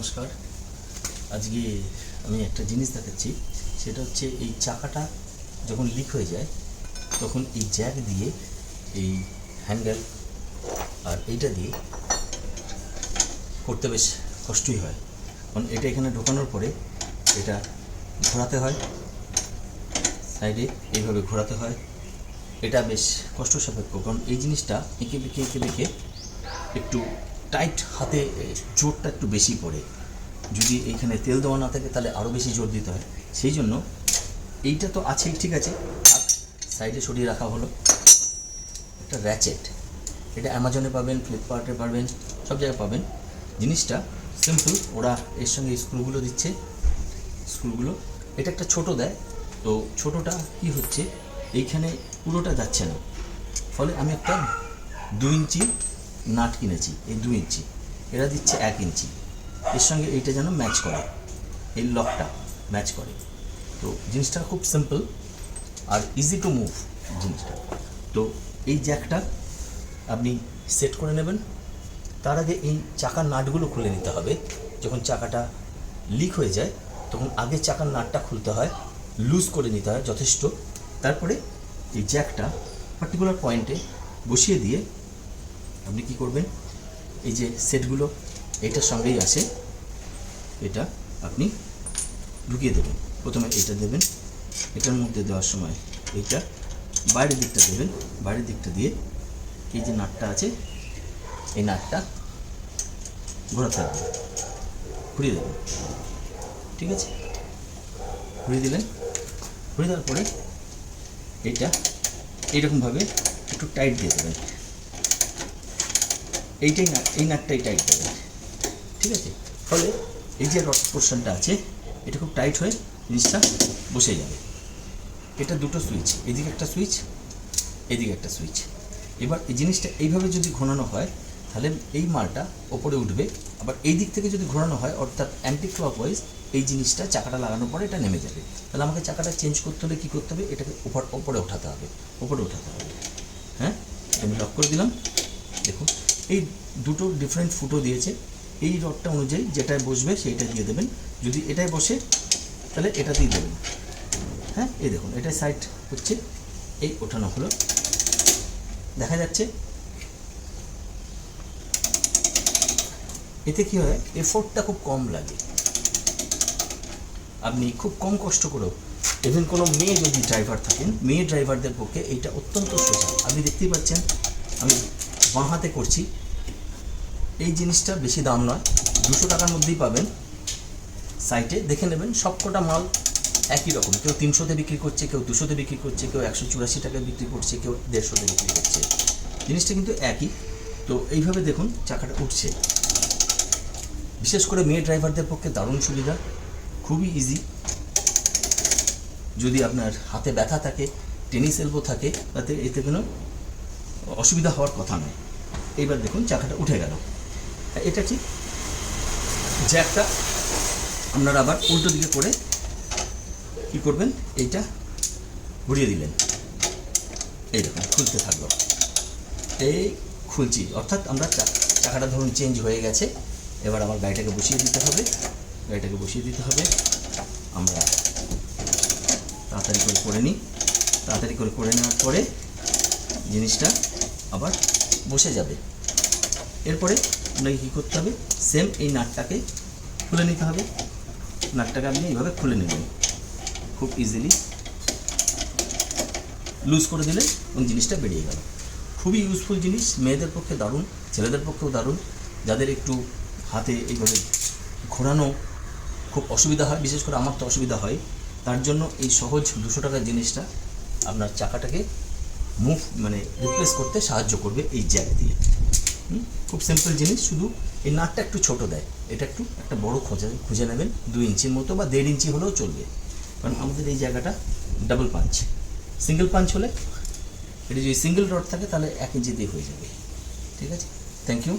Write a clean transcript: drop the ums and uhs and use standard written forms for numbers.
নমস্কার। আজকে আমি একটা জিনিস দেখাচ্ছি, সেটা হচ্ছে এই চাকাটা যখন লিক হয়ে যায় তখন এই জ্যাক দিয়ে এই হ্যান্ডেল আর এইটা দিয়ে করতে বেশ কষ্টই হয়। কারণ এটা এখানে ঢোকানোর পরে এটা ঘোরাতে হয়, সাইডে এইভাবে ঘোরাতে হয়, এটা বেশ কষ্ট সাপেক্ষ। কারণ এই জিনিসটা এঁকে বেঁকে একটু টাইট, হাতে জোরটা একটু বেশি পড়ে। যদি এখানে তেল দেওয়া না থাকে তাহলে আরও বেশি জোর দিতে হয়। সেই জন্য এইটা তো আছেই, ঠিক আছে, সাইডে সরিয়ে রাখা হলো। একটা র্যাচেট, এটা অ্যামাজনে পাবেন, ফ্লিপকার্টে পাবেন, সব জায়গায় পাবেন। জিনিসটা সিম্পল, ওরা এর সঙ্গে স্ক্রুগুলো দিচ্ছে, স্ক্রুগুলো এটা একটা ছোটো দেয়। তো ছোটোটা কি হচ্ছে, এইখানে পুরোটা যাচ্ছে না, ফলে আমি একটা 2 ইঞ্চি নাট কিনেছি। এই 2 ইঞ্চি এরা দিচ্ছে 1 ইঞ্চি, এর সঙ্গে এইটা যেন ম্যাচ করে, এই লকটা ম্যাচ করে। তো জিনিসটা খুব সিম্পল আর ইজি টু মুভ জিনিসটা। তো এই জ্যাকটা আপনি সেট করে নেবেন। তার আগে এই চাকার নাটগুলো খুলে নিতে হবে। যখন চাকাটা লিক হয়ে যায় তখন আগে চাকার নাটটা খুলতে হয়, লুজ করে নিতে হয় যথেষ্ট। তারপরে এই জ্যাকটা পার্টিকুলার পয়েন্টে বসিয়ে দিয়ে আপনি কি করবেন, এই যে সেটগুলো এটার সঙ্গেই আসে, এটা আপনি ঢুকিয়ে দেবেন। প্রথমে এটা দেবেন, এটার মধ্যে দেওয়ার সময় এইটা বাইরের দিকটা দেবেন। বাইরের দিকটা দিয়ে এই যে নাটটা আছে, এই নাটটা ঘোরাতে হবে, ঘুরিয়ে দেবেন। ঠিক আছে, ঘুরিয়ে দিলেন। ঘুরিয়ে দেওয়ার পরে এইটা এইরকমভাবে একটু টাইট দিয়ে দেবেন। এইটাই না, এই নাটটাই টাইট দেবেন। ঠিক আছে, ফলে এই যে রড পোর্শনটা আছে এটা খুব টাইট হয়ে জিনিসটা বসে যাবে। এটা দুটো সুইচ, এদিকে একটা সুইচ, এদিকে একটা সুইচ। এবার এই জিনিসটা এইভাবে যদি ঘোরানো হয় তাহলে এই মালটা ওপরে উঠবে। আবার এই দিক থেকে যদি ঘোরানো হয়, অর্থাৎ অ্যান্টি ক্লকওয়াইজ, এই জিনিসটা চাকাটা লাগানোর পরে এটা নেমে যাবে। তাহলে আমাকে চাকাটা চেঞ্জ করতে হলে কী করতে হবে, এটাকে ওপরে ওঠাতে হবে, ওপরে ওঠাতে হবে। হ্যাঁ, আমি লক করে দিলাম। দেখুন এই দুটো ডিফারেন্ট ফুটো দিয়েছে, এই রডটা অনুযায়ী যেটায় বসবে সেইটা দিয়ে দেবেন। যদি এটাই বসে তাহলে এটাতেই দেবেন। হ্যাঁ, এই দেখুন এটাই সাইড হচ্ছে, এই ওঠানো হলো, দেখা যাচ্ছে। এতে কী হয়, এফোর্টটা খুব কম লাগে, আপনি খুব কম কষ্ট করেও, ইভেন কোনো মেয়ে যদি ড্রাইভার থাকেন, মেয়ে ড্রাইভারদের পক্ষে এইটা অত্যন্ত সোজা। আপনি দেখতেই পাচ্ছেন আমি বাঁ হাতে করছি। এই জিনিসটা বেশি দাম নয়, 200 টাকার মধ্যেই পাবেন। সাইটে দেখে নেবেন, সবকটা মাল একই রকম। কেউ 300-তে বিক্রি করছে, কেউ 200-তে বিক্রি করছে, কেউ 184 টাকায় বিক্রি করছে, কেউ 150-তে বিক্রি করছে। জিনিসটা কিন্তু একই। তো এইভাবে দেখুন চাকাটা উঠছে। বিশেষ করে মেয়ে ড্রাইভারদের পক্ষে দারুণ সুবিধা, খুবই ইজি। যদি আপনার হাতে ব্যথা থাকে, টেনিস এলবো থাকে, তাতে এতে কোনো অসুবিধা হওয়ার কথা নয়। এইবার দেখুন চাকাটা উঠে গেল। এটা ঠিক জ্যাকটা আপনারা আবার উল্টো দিকে করে কী করবেন, এইটা ঘুরিয়ে দিলেন, এই দেখুন খুলতে থাকলো। এই খুলছি, অর্থাৎ আমরা চাকাটা ধরুন চেঞ্জ হয়ে গেছে। এবার আমার গাড়িটাকে বসিয়ে দিতে হবে, গাড়িটাকে বসিয়ে দিতে হবে। আমরা তাড়াতাড়ি করে নিই। তাড়াতাড়ি করে নেওয়ার পরে জিনিসটা আবার বসে যাবে। এরপরে আপনাকে কী করতে হবে, সেম এই নাটটাকে খুলে নিতে হবে। নাটটাকে আপনি এইভাবে খুলে নেবেন খুব ইজিলি, লুজ করে দিলে এবং জিনিসটা বেরিয়ে গেল। খুবই ইউজফুল জিনিস, মেয়েদের পক্ষে দারুণ, ছেলেদের পক্ষেও দারুণ। যাদের একটু হাতে এইভাবে ঘোরানো খুব অসুবিধা হয়, বিশেষ করে আমার তো অসুবিধা হয়, তার জন্য এই সহজ 200 টাকার জিনিসটা আপনার চাকাটাকে রিপ্লেস করতে সাহায্য করবে এই জ্যাক দিয়ে। খুব সিম্পল জিনিস, শুধু এই নাটটা একটু ছোট দেয়। এটা একটা বড় খুঁজে নেবেন, 2 ইঞ্চির মতো বা 1.5 ইঞ্চি হলেও চলবে। কারণ আমাদের এই জায়গাটা ডাবল পাঞ্চ, সিঙ্গেল পাঞ্চ হলে, এটা যদি সিঙ্গেল রড থাকে তাহলে 1 ইঞ্চিতেই হয়ে যাবে। ঠিক আছে, থ্যাংক ইউ।